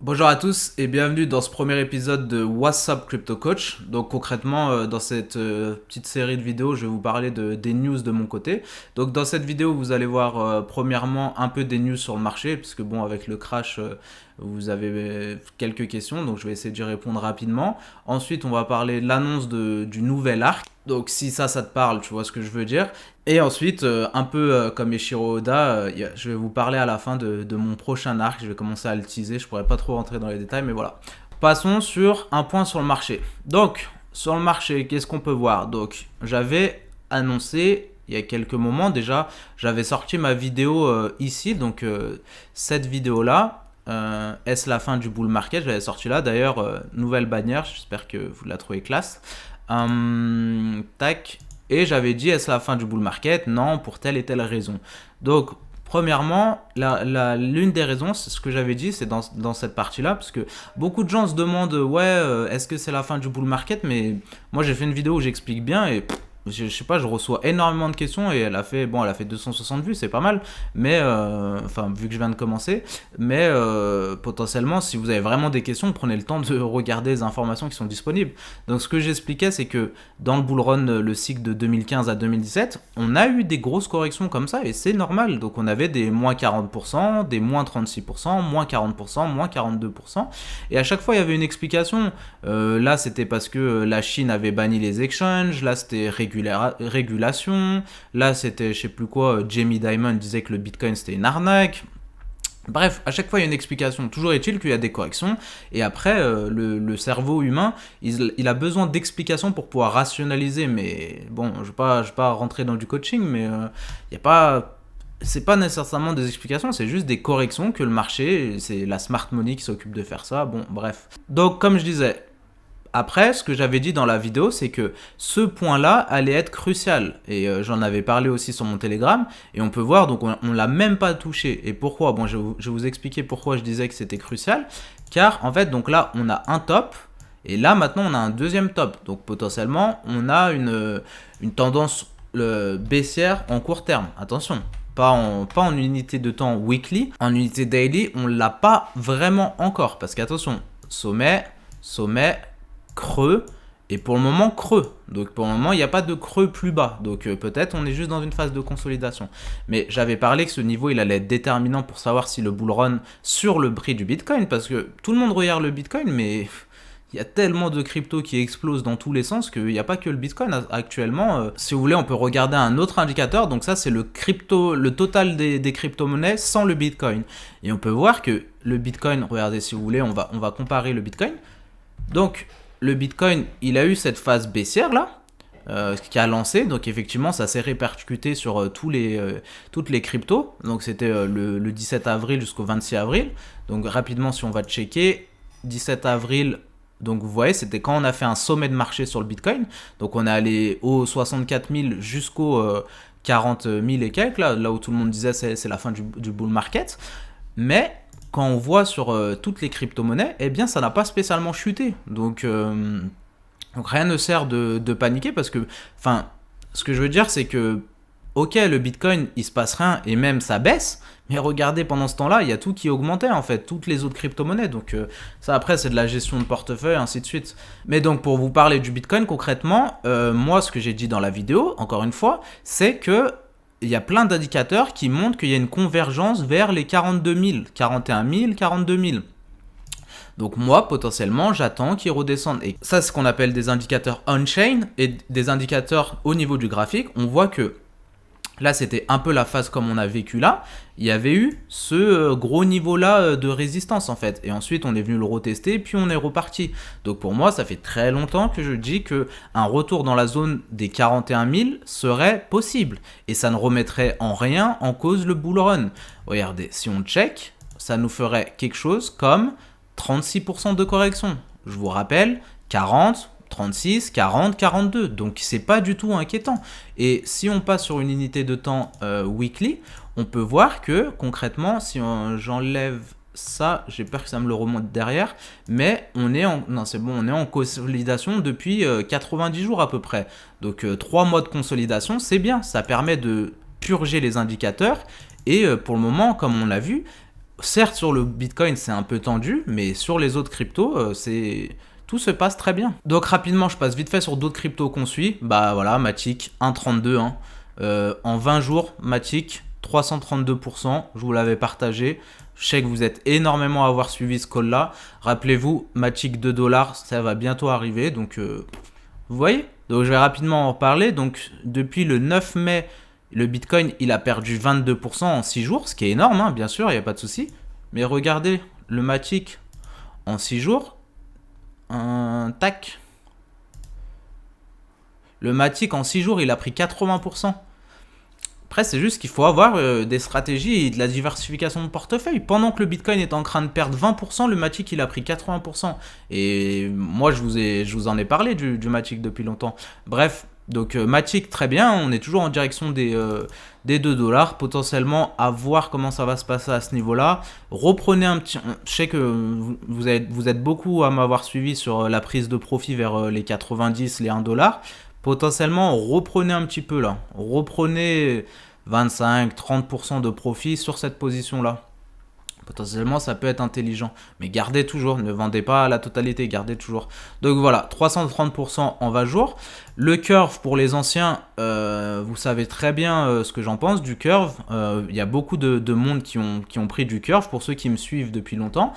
Bonjour à tous et bienvenue dans ce premier épisode de What's Up Crypto Coach. Donc concrètement, dans cette petite série de vidéos, je vais vous parler des news de mon côté. Donc dans cette vidéo, vous allez voir premièrement un peu des news sur le marché, puisque bon, avec le crash, vous avez quelques questions, donc je vais essayer d'y répondre rapidement. Ensuite, on va parler de l'annonce du nouvel arc. Donc si ça te parle, tu vois ce que je veux dire. Et ensuite, un peu comme Eiichiro Oda, je vais vous parler à la fin de mon prochain arc. Je vais commencer à le teaser, je pourrais pas trop rentrer dans les détails, mais voilà. Passons sur un point sur le marché. Donc, sur le marché, qu'est-ce qu'on peut voir? Donc, j'avais annoncé il y a quelques moments déjà, j'avais sorti ma vidéo ici. Donc, cette vidéo-là, est-ce la fin du bull market? J'avais sorti là, d'ailleurs, nouvelle bannière, j'espère que vous la trouvez classe. Tac. Et j'avais dit, est-ce la fin du bull market? Non, pour telle et telle raison. Donc, premièrement, l'une des raisons, c'est ce que j'avais dit, c'est dans cette partie-là, parce que beaucoup de gens se demandent, ouais, est-ce que c'est la fin du bull market? Mais moi, j'ai fait une vidéo où j'explique bien et je sais pas, je reçois énormément de questions et elle a fait 260 vues, c'est pas mal, mais enfin, vu que je viens de commencer, mais potentiellement, si vous avez vraiment des questions, prenez le temps de regarder les informations qui sont disponibles. Donc, ce que j'expliquais, c'est que dans le bull run, le cycle de 2015 à 2017, on a eu des grosses corrections comme ça et c'est normal. Donc, on avait des moins 40%, des moins 36%, moins 40%, moins 42%. Et à chaque fois, il y avait une explication. Là, c'était parce que la Chine avait banni les exchanges, là, c'était régulation. Là, c'était, je sais plus quoi, Jamie Dimon disait que le Bitcoin c'était une arnaque. Bref, à chaque fois il y a une explication. Toujours est-il qu'il y a des corrections. Et après, le cerveau humain, il a besoin d'explications pour pouvoir rationaliser. Mais bon, je vais pas rentrer dans du coaching, mais il y a pas. C'est pas nécessairement des explications, c'est juste des corrections que le marché, c'est la smart money qui s'occupe de faire ça. Bon, bref. Donc, comme je disais, après, ce que j'avais dit dans la vidéo, c'est que ce point-là allait être crucial. Et j'en avais parlé aussi sur mon Telegram. Et on peut voir, donc on l'a même pas touché. Et pourquoi? Bon, je vais vous expliquer pourquoi je disais que c'était crucial. Car en fait, donc là, on a un top. Et là, maintenant, on a un deuxième top. Donc potentiellement, on a une tendance baissière en court terme. Attention. Pas en unité de temps weekly. En unité daily, on ne l'a pas vraiment encore. Parce qu'attention, sommet, sommet, creux, et pour le moment creux. Donc pour le moment il n'y a pas de creux plus bas. Donc peut-être on est juste dans une phase de consolidation. Mais j'avais parlé que ce niveau il allait être déterminant pour savoir si le bull run sur le prix du Bitcoin, parce que tout le monde regarde le Bitcoin, mais il y a tellement de cryptos qui explosent dans tous les sens qu'il n'y a pas que le Bitcoin actuellement. Si vous voulez, on peut regarder un autre indicateur. Donc ça, c'est le total des crypto-monnaies sans le Bitcoin. Et on peut voir que le Bitcoin, regardez si vous voulez, on va comparer le Bitcoin. Donc le Bitcoin, il a eu cette phase baissière là, qui a lancé. Donc effectivement, ça s'est répercuté sur toutes les cryptos. Donc c'était le 17 avril jusqu'au 26 avril. Donc rapidement, si on va checker, 17 avril, donc vous voyez, c'était quand on a fait un sommet de marché sur le Bitcoin. Donc on est allé aux 64 000 jusqu'aux 40 000 et quelques, là où tout le monde disait c'est la fin du bull market. Mais quand on voit sur toutes les crypto-monnaies, eh bien ça n'a pas spécialement chuté. Donc rien ne sert de paniquer, parce que, enfin, ce que je veux dire, c'est que, ok, le Bitcoin, il se passe rien et même ça baisse, mais regardez, pendant ce temps-là, il y a tout qui augmentait en fait, toutes les autres crypto-monnaies. Donc ça, après, c'est de la gestion de portefeuille, ainsi de suite. Mais donc, pour vous parler du Bitcoin concrètement, moi, ce que j'ai dit dans la vidéo, encore une fois, c'est que il y a plein d'indicateurs qui montrent qu'il y a une convergence vers les 42 000, 41 000, 42 000. Donc moi, potentiellement, j'attends qu'ils redescendent. Et ça, c'est ce qu'on appelle des indicateurs on-chain et des indicateurs au niveau du graphique. On voit que là, c'était un peu la phase comme on a vécu là. Il y avait eu ce gros niveau-là de résistance en fait. Et ensuite, on est venu le retester, puis on est reparti. Donc pour moi, ça fait très longtemps que je dis qu'un retour dans la zone des 41 000 serait possible. Et ça ne remettrait en rien en cause le bull run. Regardez, si on check, ça nous ferait quelque chose comme 36% de correction. Je vous rappelle, 40, 36, 40, 42. Donc c'est pas du tout inquiétant. Et si on passe sur une unité de temps weekly, on peut voir que concrètement, si j'enlève ça, j'ai peur que ça me le remonte derrière, mais on est en consolidation depuis 90 jours à peu près. Donc 3 mois de consolidation, c'est bien. Ça permet de purger les indicateurs. Et pour le moment, comme on l'a vu, certes, sur le Bitcoin, c'est un peu tendu, mais sur les autres cryptos, tout se passe très bien. Donc rapidement, je passe vite fait sur d'autres cryptos qu'on suit. Bah voilà, Matic 1,32. Hein. En 20 jours, Matic 332%. Je vous l'avais partagé. Je sais que vous êtes énormément à avoir suivi ce call-là. Rappelez-vous, Matic 2 dollars, ça va bientôt arriver. Donc vous voyez. Donc je vais rapidement en parler. Donc depuis le 9 mai, le Bitcoin, il a perdu 22% en 6 jours, ce qui est énorme, hein, bien sûr, il n'y a pas de souci. Mais regardez, le Matic en 6 jours, tac. Le Matic en 6 jours, il a pris 80%. Après, c'est juste qu'il faut avoir des stratégies et de la diversification de portefeuille. Pendant que le Bitcoin est en train de perdre 20%, le Matic, il a pris 80%. Et moi, je vous en ai parlé du Matic depuis longtemps. Bref, donc Matic, très bien. On est toujours en direction des 2 dollars. Potentiellement, à voir comment ça va se passer à ce niveau-là. Reprenez un petit... Je sais que vous êtes beaucoup à m'avoir suivi sur la prise de profit vers les 90, les 1 dollar. Potentiellement, reprenez un petit peu là. Reprenez 25-30% de profit sur cette position-là. Potentiellement, ça peut être intelligent. Mais gardez toujours, ne vendez pas la totalité, gardez toujours. Donc voilà, 330% en 20 jours. Le curve pour les anciens, vous savez très bien ce que j'en pense du curve. Il y a beaucoup de monde qui ont pris du curve, pour ceux qui me suivent depuis longtemps.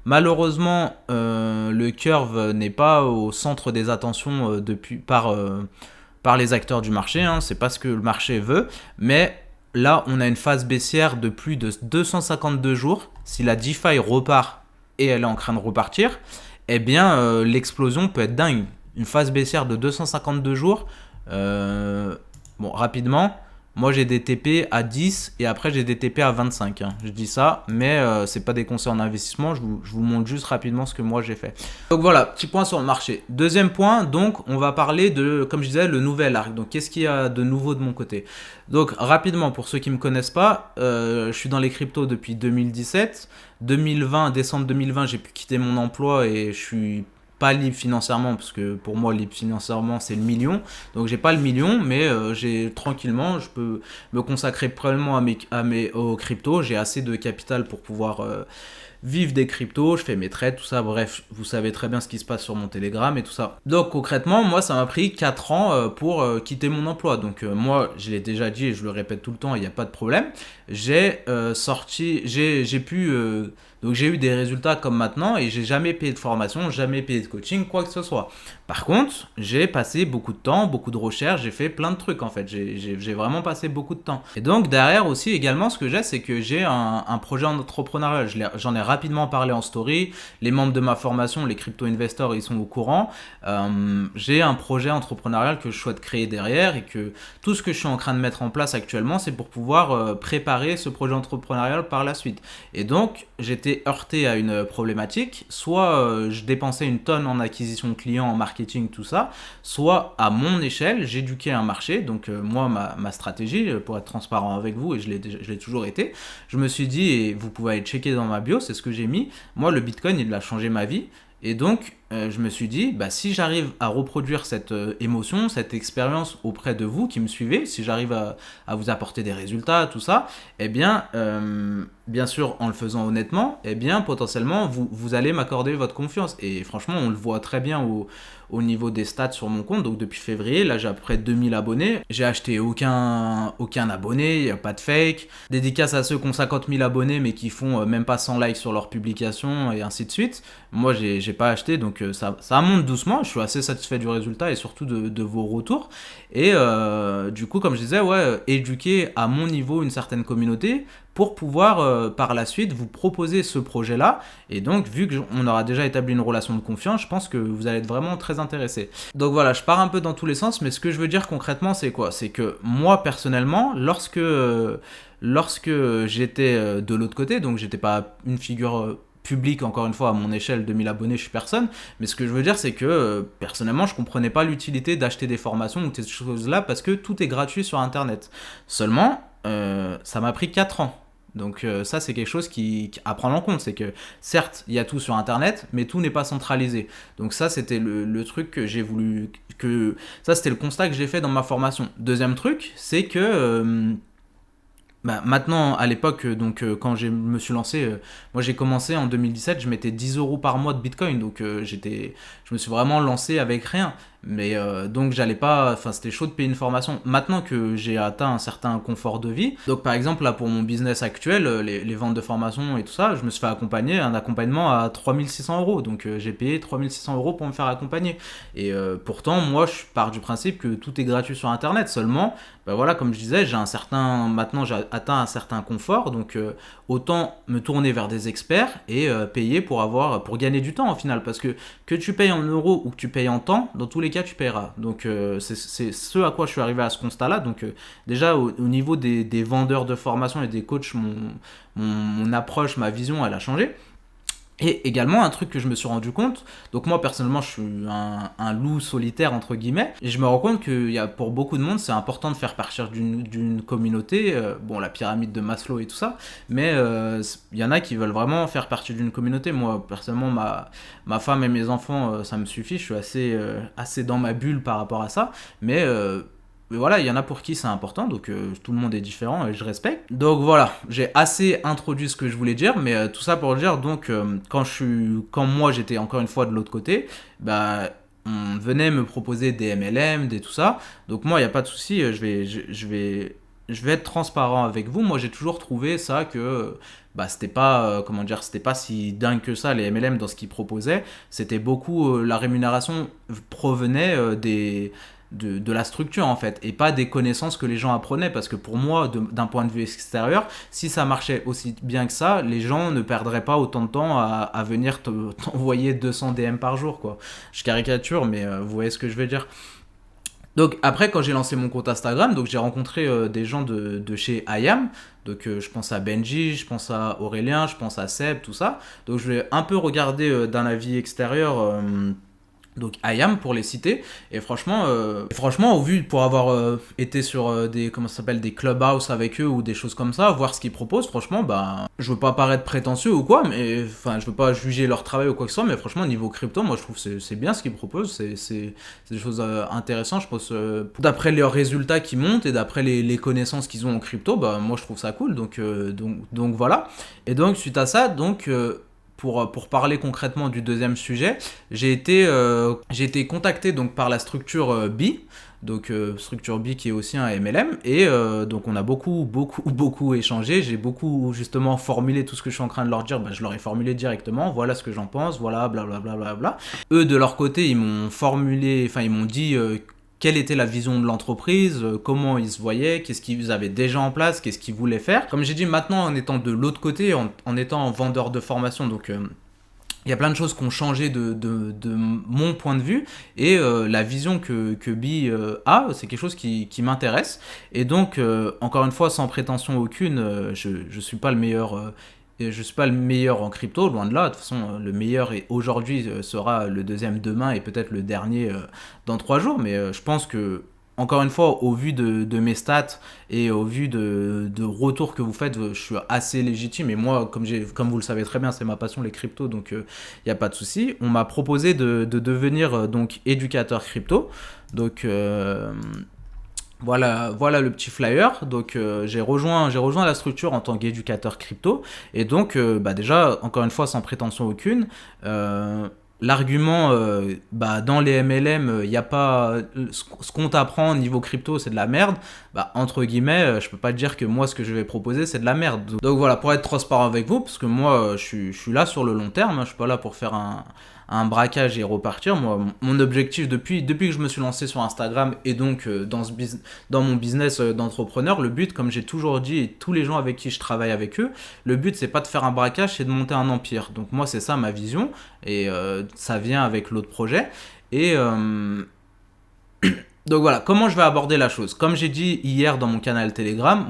Malheureusement, le curve n'est pas au centre des attentions par les acteurs du marché. Hein. C'est pas ce que le marché veut. Mais là, on a une phase baissière de plus de 252 jours. Si la DeFi repart et elle est en train de repartir, eh bien, l'explosion peut être dingue. Une phase baissière de 252 jours. Bon, rapidement. Moi, j'ai des TP à 10 et après, j'ai des TP à 25. Hein. Je dis ça, mais c'est pas des conseils en investissement. Je vous montre juste rapidement ce que moi, j'ai fait. Donc voilà, petit point sur le marché. Deuxième point, donc, on va parler de, comme je disais, le nouvel arc. Donc, qu'est-ce qu'il y a de nouveau de mon côté? Donc, rapidement, pour ceux qui ne me connaissent pas, je suis dans les cryptos depuis 2017. 2020, décembre 2020, j'ai pu quitter mon emploi et je suis pas libre financièrement, parce que pour moi libre financièrement c'est le million, donc j'ai pas le million, mais j'ai tranquillement, je peux me consacrer probablement aux cryptos. J'ai assez de capital pour pouvoir vivre des cryptos, je fais mes trades, tout ça. Bref, vous savez très bien ce qui se passe sur mon Telegram et tout ça. Donc concrètement, moi ça m'a pris 4 ans pour quitter mon emploi. Donc moi, je l'ai déjà dit et je le répète tout le temps, il n'y a pas de problème. J'ai donc j'ai eu des résultats comme maintenant et j'ai jamais payé de formation, jamais payé de coaching, quoi que ce soit. Par contre, j'ai passé beaucoup de temps, beaucoup de recherches, j'ai fait plein de trucs en fait. J'ai vraiment passé beaucoup de temps. Et donc derrière aussi également, ce que j'ai, c'est que j'ai un projet entrepreneurial. J'en ai rapidement parlé en story. Les membres de ma formation, les crypto investors, ils sont au courant. J'ai un projet entrepreneurial que je souhaite créer derrière et que tout ce que je suis en train de mettre en place actuellement, c'est pour pouvoir préparer ce projet entrepreneurial par la suite. Et donc, j'étais heurté à une problématique. Soit je dépensais une tonne en acquisition de clients, en marketing, tout ça. Soit à mon échelle, j'éduquais un marché. Donc moi, ma stratégie, pour être transparent avec vous, et je l'ai toujours été, je me suis dit, et vous pouvez aller checker dans ma bio, c'est ce que j'ai mis. Moi, le Bitcoin, il a changé ma vie. Et donc, je me suis dit, bah, si j'arrive à reproduire cette émotion, cette expérience auprès de vous qui me suivez, si j'arrive à vous apporter des résultats, tout ça, eh bien, bien sûr, en le faisant honnêtement, eh bien, potentiellement, vous allez m'accorder votre confiance. Et franchement, on le voit très bien au niveau des stats sur mon compte. Donc, depuis février, là, j'ai à peu près 2000 abonnés. J'ai acheté aucun abonné, il n'y a pas de fake. Dédicace à ceux qui ont 50 000 abonnés, mais qui font même pas 100 likes sur leurs publications, et ainsi de suite. Moi, j'ai pas acheté, donc ça monte doucement. Je suis assez satisfait du résultat et surtout de vos retours. Et du coup, comme je disais, ouais, éduquer à mon niveau une certaine communauté pour pouvoir par la suite vous proposer ce projet-là. Et donc, vu qu'on aura déjà établi une relation de confiance, je pense que vous allez être vraiment très intéressé. Donc voilà, je pars un peu dans tous les sens, mais ce que je veux dire concrètement, c'est quoi? C'est que moi, personnellement, lorsque j'étais de l'autre côté, donc j'étais pas une figure public, encore une fois, à mon échelle, 2000 abonnés, je suis personne. Mais ce que je veux dire, c'est que personnellement, je comprenais pas l'utilité d'acheter des formations ou ces choses-là parce que tout est gratuit sur Internet. Seulement, ça m'a pris 4 ans. Donc ça, c'est quelque chose à prendre en compte. C'est que certes, il y a tout sur Internet, mais tout n'est pas centralisé. Donc ça, c'était le truc que j'ai voulu... Ça, c'était le constat que j'ai fait dans ma formation. Deuxième truc, c'est que... Bah, maintenant, à l'époque, quand je me suis lancé, moi j'ai commencé en 2017, je mettais 10 euros par mois de Bitcoin, donc je me suis vraiment lancé avec rien. Mais donc j'allais pas, enfin c'était chaud de payer une formation. Maintenant que j'ai atteint un certain confort de vie, donc par exemple là pour mon business actuel, les ventes de formation et tout ça, je me suis fait accompagner, un accompagnement à 3 600 euros. Donc j'ai payé 3 600 euros pour me faire accompagner. Et pourtant, moi je pars du principe que tout est gratuit sur Internet. Seulement, bah voilà, comme je disais, maintenant j'ai atteint un certain confort, donc autant me tourner vers des experts et payer pour gagner du temps au final, parce que tu payes en euros ou que tu payes en temps, dans tous les cas tu paieras. Donc c'est ce à quoi je suis arrivé à ce constat-là. Donc déjà au niveau des vendeurs de formation et des coachs, mon approche, ma vision, elle a changé. Et également un truc que je me suis rendu compte, donc moi personnellement je suis un loup solitaire entre guillemets, et je me rends compte que pour beaucoup de monde c'est important de faire partir d'une communauté, bon la pyramide de Maslow et tout ça, mais il y en a qui veulent vraiment faire partie d'une communauté. Moi personnellement ma femme et mes enfants ça me suffit, je suis assez dans ma bulle par rapport à ça, mais voilà, il y en a pour qui c'est important, donc tout le monde est différent et je respecte. Donc voilà, j'ai assez introduit ce que je voulais dire, mais tout ça pour dire, donc quand moi j'étais encore une fois de l'autre côté, bah on venait me proposer des MLM, des tout ça. Donc moi il n'y a pas de souci, je vais être transparent avec vous. Moi j'ai toujours trouvé ça que bah c'était pas comment dire, c'était pas si dingue que ça les MLM dans ce qu'ils proposaient. C'était beaucoup la rémunération provenait de la structure en fait, et pas des connaissances que les gens apprenaient, parce que pour moi d'un point de vue extérieur, si ça marchait aussi bien que ça, les gens ne perdraient pas autant de temps à venir t'envoyer 200 DM par jour quoi. Je caricature, mais vous voyez ce que je veux dire. Donc après quand j'ai lancé mon compte Instagram, donc j'ai rencontré des gens de chez IAM, donc je pense à Benji, je pense à Aurélien, je pense à Seb, tout ça. Donc je vais un peu regarder d'un avis extérieur donc IAM pour les citer, et franchement au vu pour avoir été sur des comment ça s'appelle, des clubhouse avec eux ou des choses comme ça, voir ce qu'ils proposent, franchement bah je veux pas paraître prétentieux ou quoi, mais enfin je veux pas juger leur travail ou quoi que ce soit, mais franchement niveau crypto moi je trouve que c'est bien ce qu'ils proposent, c'est des choses intéressantes, je pense d'après leurs résultats qui montent et d'après les connaissances qu'ils ont en crypto, bah moi je trouve ça cool, donc voilà. Et donc suite à ça, pour parler concrètement du deuxième sujet, j'ai été contacté donc par la structure B, donc structure B qui est aussi un MLM, et donc on a beaucoup beaucoup beaucoup échangé, j'ai beaucoup justement formulé tout ce que je suis en train de leur dire, bah, je leur ai formulé directement, voilà ce que j'en pense, voilà blablabla. Bla bla bla. Eux de leur côté ils m'ont dit quelle était la vision de l'entreprise, comment ils se voyaient, qu'est-ce qu'ils avaient déjà en place, qu'est-ce qu'ils voulaient faire. Comme j'ai dit, maintenant en étant de l'autre côté, en étant vendeur de formation, donc il y a plein de choses qui ont changé de mon point de vue, et la vision que Bi a, c'est quelque chose qui m'intéresse. Et donc, encore une fois, sans prétention aucune, je suis pas le meilleur. Et je suis pas le meilleur en crypto, loin de là. De toute façon, le meilleur aujourd'hui sera le deuxième demain et peut-être le dernier dans 3 jours. Mais je pense que, encore une fois, au vu de mes stats et au vu de retours que vous faites, je suis assez légitime. Et moi, comme vous le savez très bien, c'est ma passion, les cryptos, donc il n'y a pas de souci. On m'a proposé de devenir donc éducateur crypto. Donc voilà le petit flyer. Donc j'ai rejoint la structure en tant qu'éducateur crypto. Et donc bah déjà, encore une fois, sans prétention aucune, l'argument bah dans les MLM, il y a pas ce qu'on t'apprend au niveau crypto, c'est de la merde. Bah entre guillemets, je peux pas te dire que moi ce que je vais proposer c'est de la merde. Donc voilà, pour être transparent avec vous, parce que moi je suis là sur le long terme, hein, je suis pas là pour faire un braquage et repartir. Moi, mon objectif depuis que je me suis lancé sur Instagram, et donc dans mon business d'entrepreneur, le but, comme j'ai toujours dit, et tous les gens avec qui je travaille avec eux, le but c'est pas de faire un braquage, c'est de monter un empire. Donc moi c'est ça ma vision, et ça vient avec l'autre projet. Et donc voilà, comment je vais aborder la chose. Comme j'ai dit hier dans mon canal Telegram,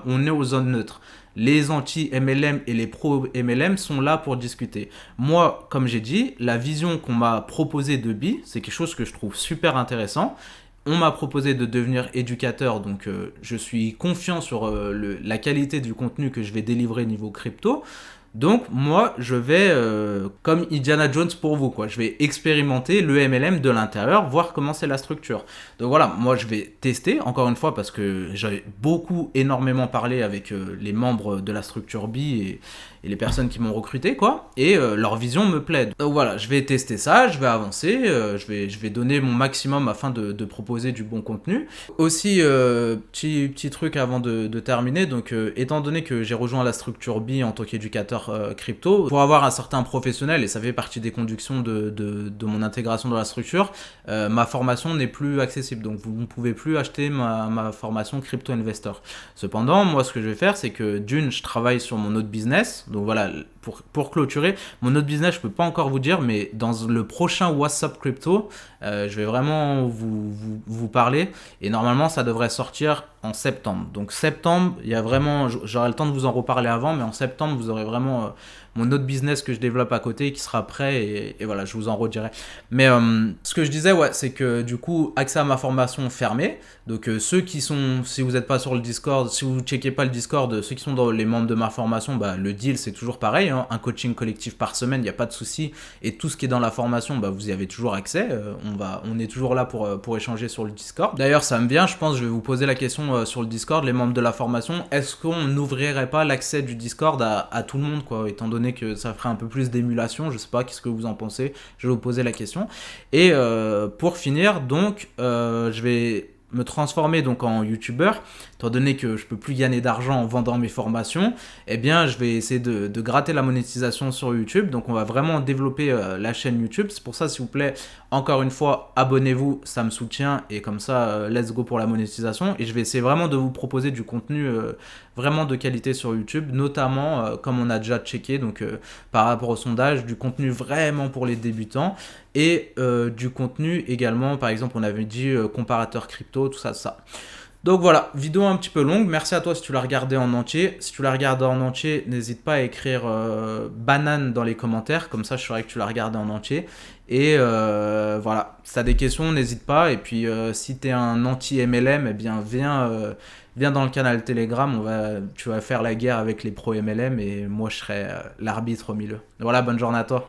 on est aux zones neutres. Les anti-MLM et les pro-MLM sont là pour discuter. Moi, comme j'ai dit, la vision qu'on m'a proposée de Bi, c'est quelque chose que je trouve super intéressant. On m'a proposé de devenir éducateur, donc je suis confiant sur la qualité du contenu que je vais délivrer niveau crypto. Donc moi, je vais, comme Indiana Jones pour vous, quoi. Je vais expérimenter le MLM de l'intérieur, voir comment c'est la structure. Donc voilà, moi je vais tester, encore une fois, parce que j'avais énormément parlé avec les membres de la structure B et les personnes qui m'ont recruté, quoi. Et leur vision me plaît. Donc voilà, je vais tester ça, je vais avancer, je vais donner mon maximum afin de proposer du bon contenu. Aussi, petit truc avant de terminer, donc étant donné que j'ai rejoint la structure B en tant qu'éducateur crypto, pour avoir un certain professionnel, et ça fait partie des conditions de mon intégration dans la structure, ma formation n'est plus accessible, donc vous ne pouvez plus acheter ma formation Crypto Investor. Cependant, moi ce que je vais faire, c'est que d'une, je travaille sur mon autre business, donc voilà, pour clôturer, mon autre business, je peux pas encore vous dire, mais dans le prochain WhatsApp Crypto, je vais vraiment vous parler, et normalement ça devrait sortir en septembre. Donc septembre, il y a vraiment, j'aurai le temps de vous en reparler avant, mais en septembre vous aurez vraiment mon autre business que je développe à côté qui sera prêt, et voilà, je vous en redirai. Mais ce que je disais, ouais, c'est que du coup, accès à ma formation fermée. Donc ceux qui sont, si vous n'êtes pas sur le Discord, si vous ne checkez pas le Discord, ceux qui sont dans les membres de ma formation, bah, le deal c'est toujours pareil, hein, un coaching collectif par semaine, il n'y a pas de souci, et tout ce qui est dans la formation, bah, vous y avez toujours accès, on est toujours là pour échanger sur le Discord. D'ailleurs ça me vient, je pense, je vais vous poser la question sur le Discord, les membres de la formation, est-ce qu'on n'ouvrirait pas l'accès du Discord à tout le monde, quoi, étant donné que ça ferait un peu plus d'émulation, je sais pas, qu'est-ce que vous en pensez, je vais vous poser la question. Et pour finir, donc, je vais me transformer donc en youtubeur, étant donné que je peux plus gagner d'argent en vendant mes formations, eh bien je vais essayer de gratter la monétisation sur YouTube. Donc on va vraiment développer la chaîne YouTube. C'est pour ça, s'il vous plaît, encore une fois, abonnez-vous, ça me soutient, et comme ça, let's go pour la monétisation. Et je vais essayer vraiment de vous proposer du contenu vraiment de qualité sur YouTube, notamment, comme on a déjà checké, donc par rapport au sondage, du contenu vraiment pour les débutants, et du contenu également, par exemple, on avait dit comparateur crypto, tout ça, tout ça. Donc voilà, vidéo un petit peu longue. Merci à toi si tu l'as regardé en entier. Si tu l'as regardé en entier, n'hésite pas à écrire banane dans les commentaires. Comme ça, je saurai que tu l'as regardé en entier. Et voilà, si tu as des questions, n'hésite pas. Et puis, si tu es un anti-MLM, eh bien, viens dans le canal Telegram. Tu vas faire la guerre avec les pro MLM. Et moi, je serai l'arbitre au milieu. Voilà, bonne journée à toi.